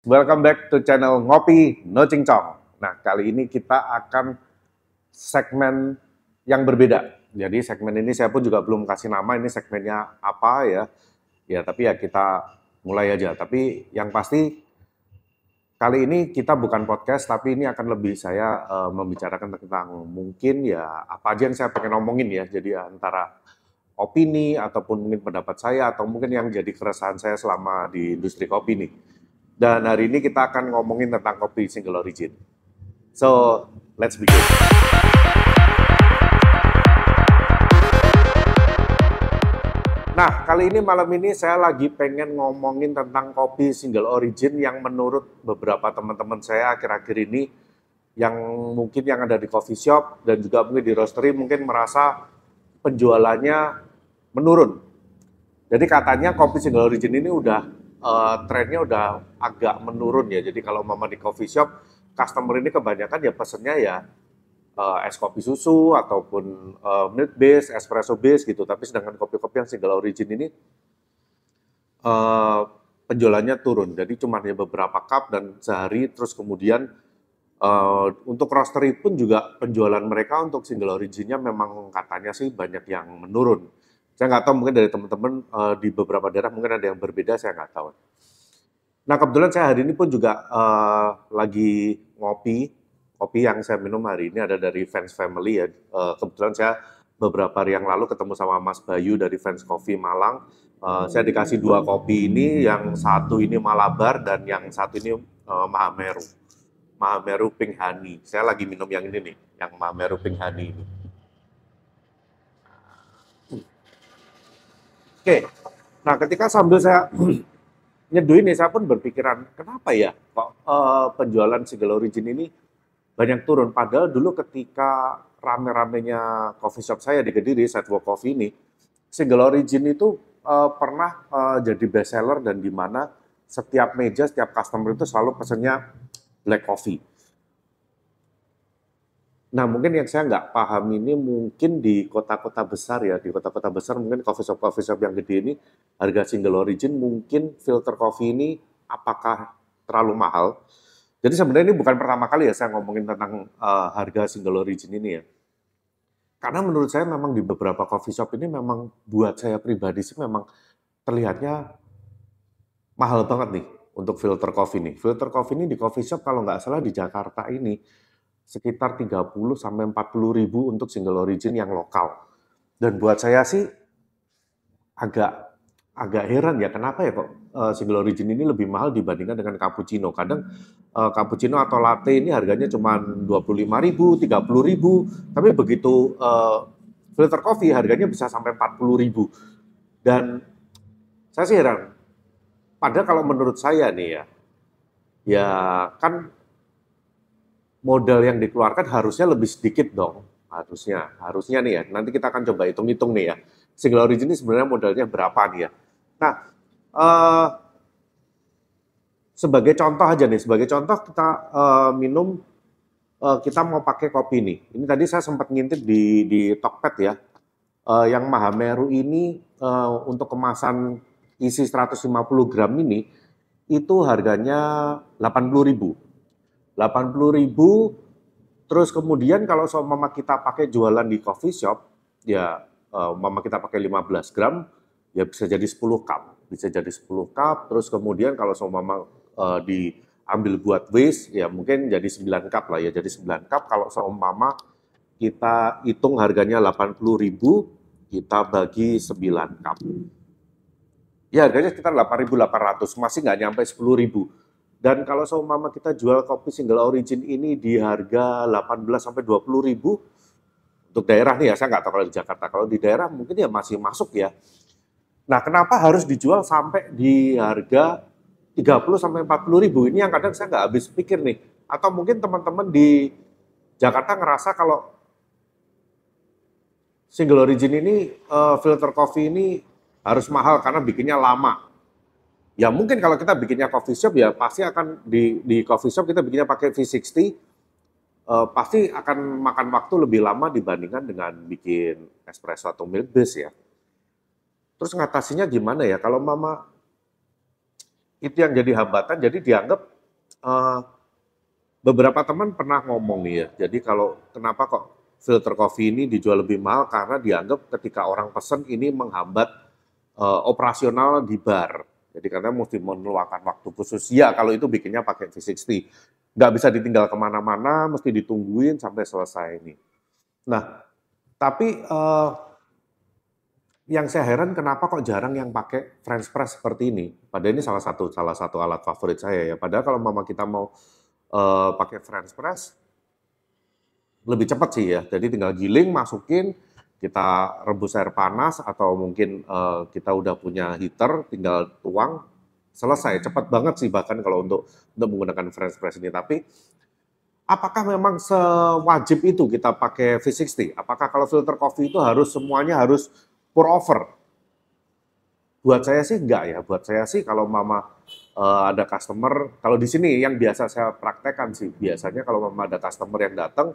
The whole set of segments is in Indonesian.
Welcome back to channel Ngopi No Cincong. Nah, kali ini kita akan segmen yang berbeda. Jadi segmen ini saya pun juga belum kasih nama ini segmennya apa ya. Ya, tapi ya kita mulai aja. Tapi yang pasti kali ini kita bukan podcast, tapi ini akan lebih saya membicarakan tentang mungkin ya apa aja yang saya pengen ngomongin ya. Jadi antara opini ataupun mungkin pendapat saya atau mungkin yang jadi keresahan saya selama di industri kopi nih. Dan hari ini kita akan ngomongin tentang kopi single origin. So, let's begin. Nah, kali ini malam ini saya lagi pengen ngomongin tentang kopi single origin yang menurut beberapa teman-teman saya akhir-akhir ini yang mungkin yang ada di coffee shop dan juga mungkin di roastery mungkin merasa penjualannya menurun. Jadi katanya kopi single origin ini trennya udah agak menurun ya. Jadi kalau mama di coffee shop, customer ini kebanyakan ya pesennya ya es kopi susu ataupun milk base, espresso base gitu. Tapi sedangkan kopi-kopi yang single origin ini penjualannya turun. Jadi cuma hanya beberapa cup dan sehari. Terus kemudian untuk roastery pun juga penjualan mereka untuk single originnya memang katanya sih banyak yang menurun. Saya nggak tahu mungkin dari teman-teman di beberapa daerah mungkin ada yang berbeda, saya nggak tahu. Nah kebetulan saya hari ini pun juga lagi ngopi. Kopi yang saya minum hari ini ada dari Fans Family ya. Kebetulan saya beberapa hari yang lalu ketemu sama Mas Bayu dari Fans Coffee Malang. Saya dikasih 2 kopi ini, yang satu ini Malabar dan yang satu ini Mahameru. Mahameru Pink Honey. Saya lagi minum yang ini nih, yang Mahameru Pink Honey ini. Oke, nah ketika sambil saya nyeduh ini, saya pun berpikiran, kenapa ya kok penjualan single origin ini banyak turun? Padahal dulu ketika rame-ramenya coffee shop saya di Kediri, Sidewalk Coffee ini, single origin itu pernah jadi best seller dan di mana setiap meja, setiap customer itu selalu pesennya black coffee. Nah, mungkin yang saya nggak paham ini mungkin di kota-kota besar ya, di kota-kota besar mungkin coffee shop yang gede ini harga single origin mungkin filter coffee ini apakah terlalu mahal. Jadi sebenarnya ini bukan pertama kali ya saya ngomongin tentang harga single origin ini ya. Karena menurut saya memang di beberapa coffee shop ini memang buat saya pribadi sih memang terlihatnya mahal banget nih untuk filter coffee nih. Filter coffee ini di coffee shop kalau nggak salah di Jakarta ini sekitar 30 sampai 40 ribu untuk single origin yang lokal. Dan buat saya sih agak heran ya kenapa ya kok single origin ini lebih mahal dibandingkan dengan cappuccino. Kadang cappuccino atau latte ini harganya cuma 25 ribu, 30 ribu, tapi begitu filter coffee harganya bisa sampai 40 ribu. Dan saya sih heran. Padahal kalau menurut saya nih ya kan modal yang dikeluarkan harusnya lebih sedikit dong. Harusnya nih ya. Nanti kita akan coba hitung-hitung nih ya. Single origin ini sebenarnya modalnya berapa nih ya. Nah, sebagai contoh aja nih, sebagai contoh kita minum, kita mau pakai kopi nih. Ini tadi saya sempat ngintip di Tokped ya. Yang Mahameru ini untuk kemasan isi 150 gram ini, itu harganya 80 ribu. 80 ribu, terus kemudian kalau mama kita pakai jualan di coffee shop, ya mama kita pakai 15 gram, ya bisa jadi 10 cup. Bisa jadi 10 cup, terus kemudian kalau mama diambil buat waste, ya mungkin jadi 9 cup lah ya, jadi 9 cup. Kalau mama kita hitung harganya 80 ribu, kita bagi 9 cup. Ya harganya sekitar 8.800, masih nggak nyampe 10 ribu. Dan kalau mama kita jual kopi single origin ini di harga 18 sampai 20 ribu, untuk daerah nih ya, saya nggak tahu kalau di Jakarta. Kalau di daerah mungkin ya masih masuk ya. Nah, kenapa harus dijual sampai di harga 30 sampai 40 ribu? Ini yang kadang saya nggak habis pikir nih. Atau mungkin teman-teman di Jakarta ngerasa kalau single origin ini, filter coffee ini harus mahal karena bikinnya lama. Ya mungkin kalau kita bikinnya coffee shop ya pasti akan di coffee shop kita bikinnya pakai V60, pasti akan makan waktu lebih lama dibandingkan dengan bikin espresso atau milk base ya. Terus ngatasinya gimana ya? Kalau mama itu yang jadi hambatan. Jadi dianggap eh, beberapa teman pernah ngomong nih ya. Jadi kalau kenapa kok filter coffee ini dijual lebih mahal karena dianggap ketika orang pesen ini menghambat operasional di bar. Jadi karena mesti meluangkan waktu khusus. Ya kalau itu bikinnya pakai V60. Nggak bisa ditinggal kemana-mana, mesti ditungguin sampai selesai ini. Nah, tapi yang saya heran kenapa kok jarang yang pakai French press seperti ini. Padahal ini salah satu alat favorit saya ya. Padahal kalau mama kita mau pakai French press lebih cepat sih ya. Jadi tinggal giling, masukin, kita rebus air panas atau mungkin kita udah punya heater, tinggal tuang, selesai. Cepat banget sih bahkan kalau untuk menggunakan French press ini. Tapi apakah memang sewajib itu kita pakai V60? Apakah kalau filter coffee itu semuanya harus pour over? Buat saya sih enggak ya. Buat saya sih kalau mama ada customer, kalau di sini yang biasa saya praktekkan sih, biasanya kalau mama ada customer yang datang,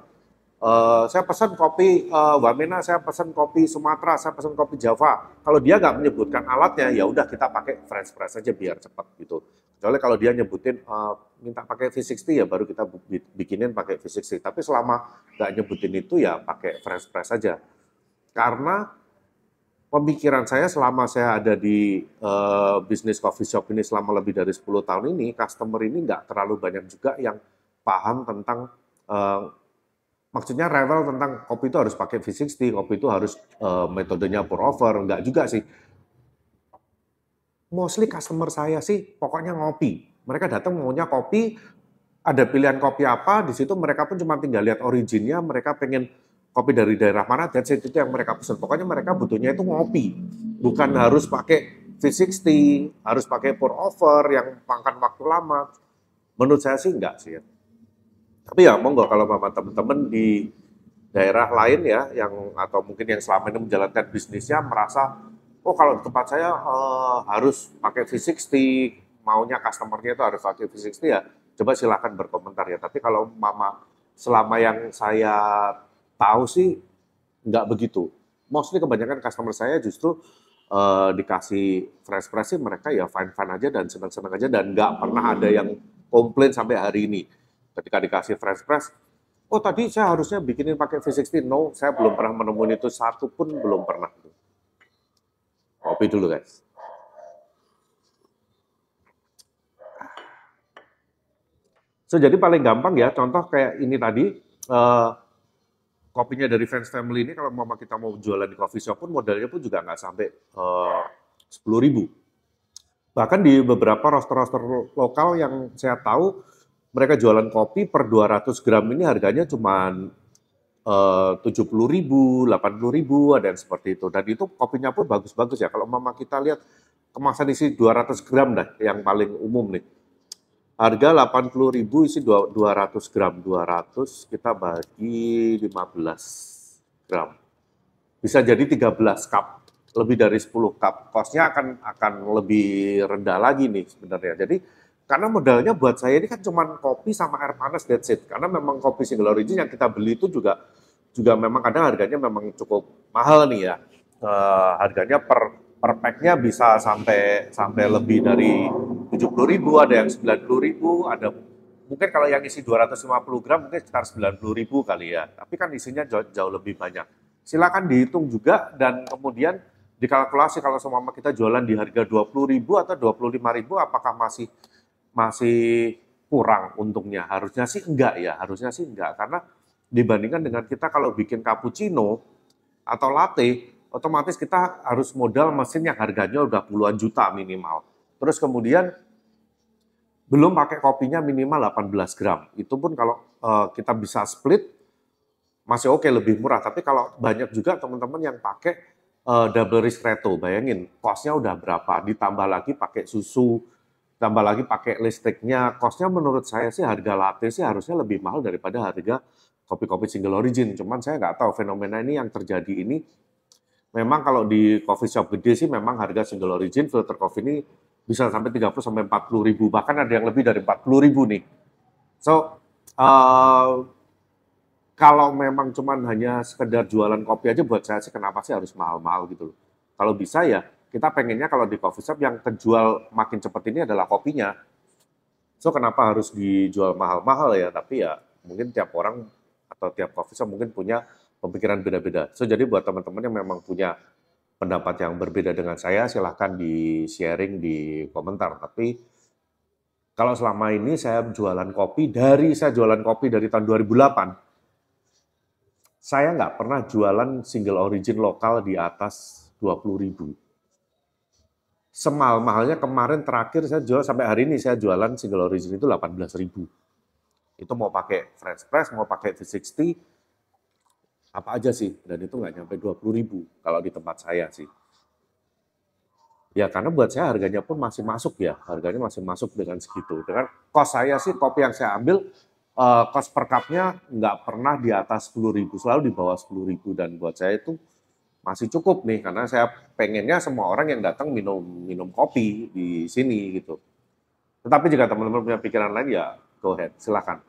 saya pesan kopi Wamena, saya pesan kopi Sumatera, saya pesan kopi Java. Kalau dia nggak menyebutkan alatnya, ya udah kita pakai French press aja biar cepat gitu. Kecuali kalau dia nyebutin minta pakai V60 ya baru kita bikinin pakai V60. Tapi selama nggak nyebutin itu ya pakai French press aja. Karena pemikiran saya selama saya ada di bisnis coffee shop ini selama lebih dari 10 tahun ini, customer ini nggak terlalu banyak juga yang paham tentang maksudnya rewel tentang kopi itu harus pakai V60, kopi itu harus metodenya pour over, enggak juga sih. Mostly customer saya sih pokoknya ngopi. Mereka datang maunya kopi, ada pilihan kopi apa, di situ mereka pun cuma tinggal lihat originnya, mereka pengen kopi dari daerah mana, that's it, itu yang mereka pesan. Pokoknya mereka butuhnya itu ngopi, bukan harus pakai V60, harus pakai pour over yang makan waktu lama. Menurut saya sih enggak sih ya. Tapi ya monggo kalau mama teman-teman di daerah lain ya yang atau mungkin yang selama ini menjalankan bisnisnya merasa oh kalau di tempat saya harus pakai V60, maunya customernya itu harus pakai V60 ya coba silahkan berkomentar ya. Tapi kalau mama selama yang saya tahu sih nggak begitu. Mostly kebanyakan customer saya justru dikasih fresh press sih mereka ya fine-fine aja dan senang-senang aja dan nggak pernah ada yang komplain sampai hari ini. Ketika dikasih fresh press, oh tadi saya harusnya bikinin pakai V60. No, saya belum pernah menemukan itu satu pun belum pernah. Kopi dulu guys. So jadi paling gampang ya, contoh kayak ini tadi, kopinya dari Friends Family ini kalau mama kita mau jualan di coffee shop pun modalnya pun juga nggak sampai 10.000. Bahkan di beberapa roster-roster lokal yang saya tahu, mereka jualan kopi per 200 gram ini harganya cuma 70.000, 80.000, ada yang seperti itu. Dan itu kopinya pun bagus-bagus ya. Kalau mama kita lihat kemasan isi 200 gram dah, yang paling umum nih. Harga 80.000 isi 200 gram. 200 kita bagi 15 gram. Bisa jadi 13 cup. Lebih dari 10 cup. Kosnya akan lebih rendah lagi nih sebenarnya. Jadi karena modalnya buat saya ini kan cuma kopi sama air panas, that's it. Karena memang kopi single origin yang kita beli itu juga memang kadang harganya memang cukup mahal nih ya. Harganya per pack-nya bisa sampai lebih dari 70.000, ada yang 90.000, ada mungkin kalau yang isi 250 gram mungkin sekitar 90.000 kali ya. Tapi kan isinya jauh lebih banyak. Silakan dihitung juga dan kemudian dikalkulasi kalau semua kita jualan di harga 20.000 atau 25.000 apakah masih kurang untungnya? Harusnya sih enggak ya, harusnya sih enggak. Karena dibandingkan dengan kita kalau bikin cappuccino atau latte, otomatis kita harus modal mesin yang harganya udah puluhan juta minimal. Terus kemudian belum pakai kopinya minimal 18 gram. Itu pun kalau kita bisa split, masih oke, lebih murah. Tapi kalau banyak juga teman-teman yang pakai double ristretto, bayangin, cost-nya udah berapa, ditambah lagi pakai susu, tambah lagi pakai listriknya, cost-nya menurut saya sih harga latte sih harusnya lebih mahal daripada harga kopi-kopi single origin. Cuman saya nggak tahu fenomena ini yang terjadi ini. Memang kalau di coffee shop gede sih memang harga single origin filter coffee ini bisa sampai 30 sampai 40.000, bahkan ada yang lebih dari 40.000 nih. So kalau memang cuman hanya sekedar jualan kopi aja buat saya sih kenapa sih harus mahal-mahal gitu loh. Kalau bisa ya kita pengennya kalau di coffee shop yang terjual makin cepat ini adalah kopinya. So kenapa harus dijual mahal-mahal ya? Tapi ya mungkin tiap orang atau tiap coffee shop mungkin punya pemikiran beda-beda. So jadi buat teman-teman yang memang punya pendapat yang berbeda dengan saya, silahkan di-sharing di komentar. Tapi kalau selama ini saya jualan kopi, saya jualan kopi dari tahun 2008, saya nggak pernah jualan single origin lokal di atas 20.000. Semahal-mahalnya kemarin terakhir saya jual sampai hari ini saya jualan single origin itu 18.000. Itu mau pakai French press, mau pakai V60, apa aja sih. Dan itu nggak nyampe 20.000 kalau di tempat saya sih. Ya karena buat saya harganya pun masih masuk ya. Harganya masih masuk dengan segitu. Dengan cost saya sih kopi yang saya ambil, cost per cupnya nggak pernah di atas 10.000. Selalu di bawah 10.000. Dan buat saya itu masih cukup nih, karena saya pengennya semua orang yang datang minum kopi di sini gitu. Tetapi jika teman-teman punya pikiran lain ya go ahead, silakan.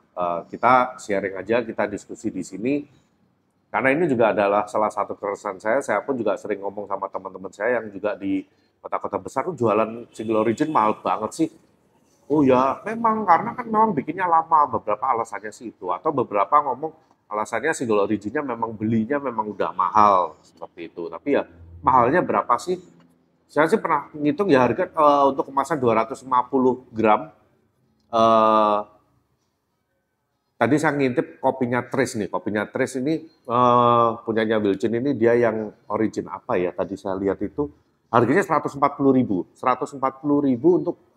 Kita sharing aja, kita diskusi di sini. Karena ini juga adalah salah satu keresahan saya pun juga sering ngomong sama teman-teman saya yang juga di kota-kota besar tuh jualan single origin mahal banget sih. Oh ya, memang karena kan memang bikinnya lama, beberapa alasannya sih itu. Atau beberapa ngomong alasannya single originnya memang belinya memang udah mahal seperti itu. Tapi ya mahalnya berapa sih? Saya sih pernah ngitung ya harga untuk kemasan 250 gram. Tadi saya ngintip kopinya Trace nih. Kopinya Trace ini punyanya Wilcin ini dia yang origin apa ya? Tadi saya lihat itu harganya 140.000. 140.000 untuk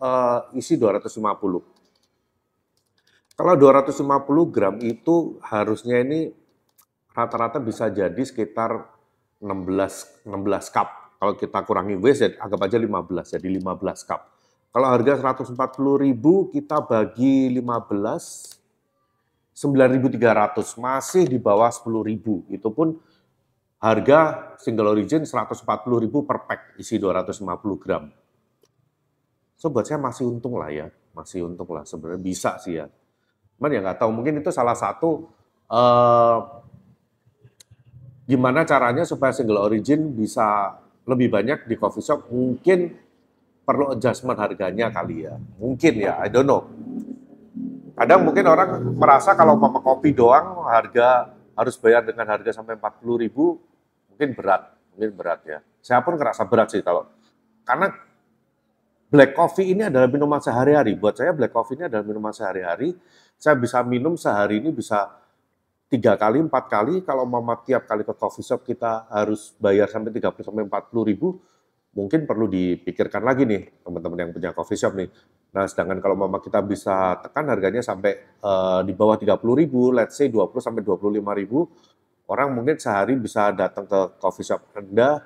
isi 250. Kalau 250 gram itu harusnya ini rata-rata bisa jadi sekitar 16 cup. Kalau kita kurangi waste, ya anggap aja 15, jadi 15 cup. Kalau harga 140.000 kita bagi 15, 9.300, masih di bawah 10.000. Itu pun harga single origin 140.000 per pack, isi 250 gram. So buat saya masih untung lah ya, masih untung lah sebenarnya, bisa sih ya. Cuman ya nggak tahu, mungkin itu salah satu gimana caranya supaya single origin bisa lebih banyak di coffee shop. Mungkin perlu adjustment harganya kali ya. Mungkin ya, I don't know. Kadang mungkin orang merasa kalau mau kopi doang harga harus bayar dengan harga sampai 40.000, mungkin berat ya. Saya pun ngerasa berat sih karena black coffee ini adalah minuman sehari-hari. Buat saya black coffee ini adalah minuman sehari-hari. Saya bisa minum sehari ini bisa 3 kali, 4 kali. Kalau mama tiap kali ke coffee shop kita harus bayar sampai 30 sampai 40.000, mungkin perlu dipikirkan lagi nih teman-teman yang punya coffee shop nih. Nah, sedangkan kalau mama kita bisa tekan harganya sampai di bawah 30.000, let's say 20 sampai 25.000, orang mungkin sehari bisa datang ke coffee shop Anda,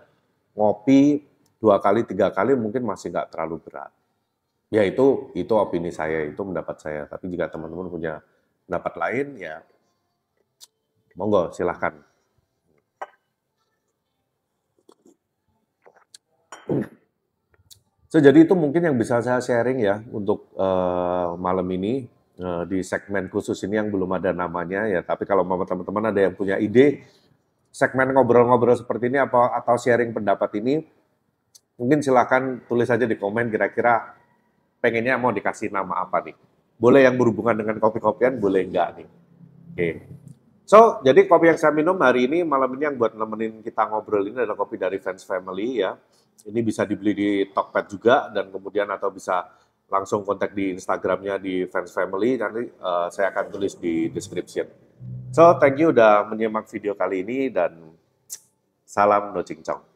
ngopi 2 kali, 3 kali mungkin masih nggak terlalu berat. Ya itu opini saya, itu pendapat saya. Tapi jika teman-teman punya pendapat lain, ya monggo silahkan. So, jadi itu mungkin yang bisa saya sharing ya untuk malam ini di segmen khusus ini yang belum ada namanya ya. Tapi kalau teman-teman ada yang punya ide segmen ngobrol-ngobrol seperti ini atau sharing pendapat ini, mungkin silahkan tulis saja di komen kira-kira pengennya mau dikasih nama apa nih. Boleh yang berhubungan dengan kopi-kopian, boleh enggak nih. Oke. So, jadi kopi yang saya minum hari ini, malam ini yang buat nemenin kita ngobrol ini adalah kopi dari Fans Family ya. Ini bisa dibeli di Tokped juga, dan kemudian atau bisa langsung kontak di Instagramnya di Fans Family, nanti saya akan tulis di description. So, thank you udah menyimak video kali ini, dan salam no cincong.